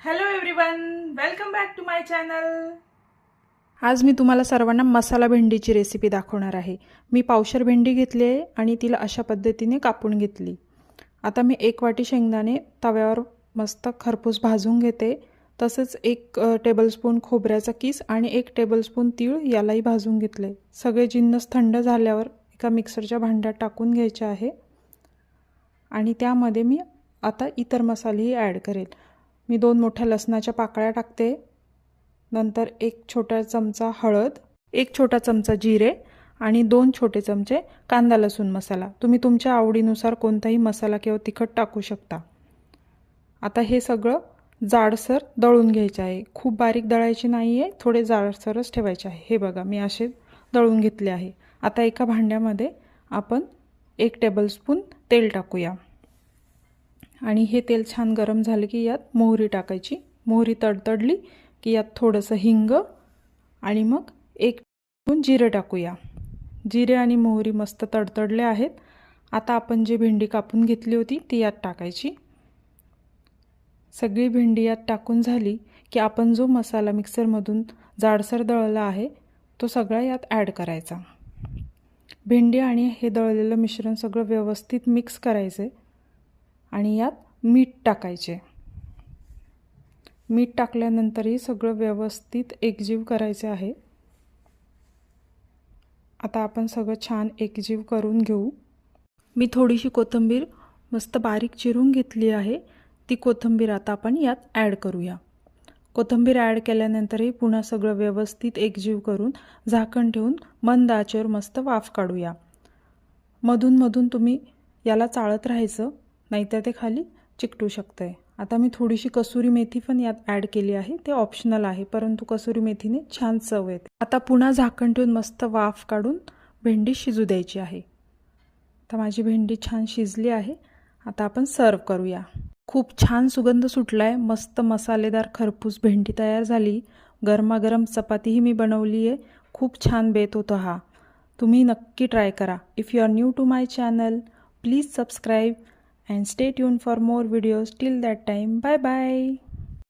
Hello everyone, welcome back to my channel. आज मी तुम्हाला सर्वांना मसाला भेंडीची रेसिपी दाखवणार आहे. मी पावशर भेंडी घेतली आहे आणि तिला अशा पद्धतीने कापून घेतली. आता मी 1 वाटी शेंगदाणे तव्यावर मस्त खरपूस भाजून घेते. तसेच 1 टेबलस्पून खोबऱ्याचा किस आणि 1 टेबलस्पून तीळ यालाही भाजून घेतले. सगळे जिन्नस थंड झाल्यावर एका मिक्सरच्या भांड्यात टाकून घ्यायचे आहे आणि त्यामध्ये मी आता इतर मसालेही ॲड करेल. मी 2 मोठ्या लसणाच्या पाकळ्या टाकते. नंतर 1 छोटा चमचा हळद, 1 छोटा चमचा जिरे आणि 2 छोटे चमचे कांदा लसूण मसाला. तुम्ही तुमच्या आवडीनुसार कोणताही मसाला किंवा तिखट टाकू शकता. आता हे सगळं जाडसर दळून घ्यायचे आहे. खूप बारीक दळायचे नाही आहे, थोडे जाडसरच ठेवायचे आहे. हे बघा मी असे दळून घेतले आहे. आता एका भांड्यामध्ये आपण 1 टेबलस्पून तेल टाकूया आणि हे तेल छान गरम झाले की यात मोहरी टाकायची. मोहरी तडतडली की यात थोडंसं हिंग आणि मग 1 स्पून जिरे टाकूया. जिरे आणि मोहरी मस्त तडतडले आहेत. आता आपण जी भेंडी कापून घेतली होती ती यात टाकायची. सगळी भेंडी यात टाकून झाली की आपण जो मसाला मिक्सरमधून जाडसर दळला आहे तो सगळा यात ॲड करायचा. भेंडी आणि हे दळलेलं मिश्रण सगळं व्यवस्थित मिक्स करायचे आणि यात मीठ टाकायचे. मीठ टाकल्यानंतरही सगळं व्यवस्थित एकजीव करायचे आहे. आता आपण सगळं छान एकजीव करून घेऊ. मी थोडीशी कोथिंबीर मस्त बारीक चिरून घेतली आहे. ती कोथिंबीर आता आपण यात ॲड करूया. कोथिंबीर ॲड केल्यानंतरही पुन्हा सगळं व्यवस्थित एकजीव करून झाकण ठेवून मंद आचेवर मस्त वाफ काढूया. मधून मधून तुम्ही याला चाळत राहायचं, नाहीतर ते खाली चिकटू शकते. आता मी थोडीशी कसुरी मेथी पण यात ॲड केली आहे. ते ऑप्शनल आहे, परंतु कसुरी मेथीने छान चव येते. आता पुन्हा झाकण ठेवून मस्त वाफ काढून भेंडी शिजू द्यायची आहे. आता माझी भेंडी छान शिजली आहे. आता आपण सर्व करूया. खूप छान सुगंध सुटला आहे. मस्त मसालेदार खरपूस भेंडी तयार झाली. गरमागरम चपातीही मी बनवली आहे. खूप छान बेत होतं हा. तुम्ही नक्की ट्राय करा. If you are new to my channel, please subscribe and stay tuned for more videos. Till that time, bye bye.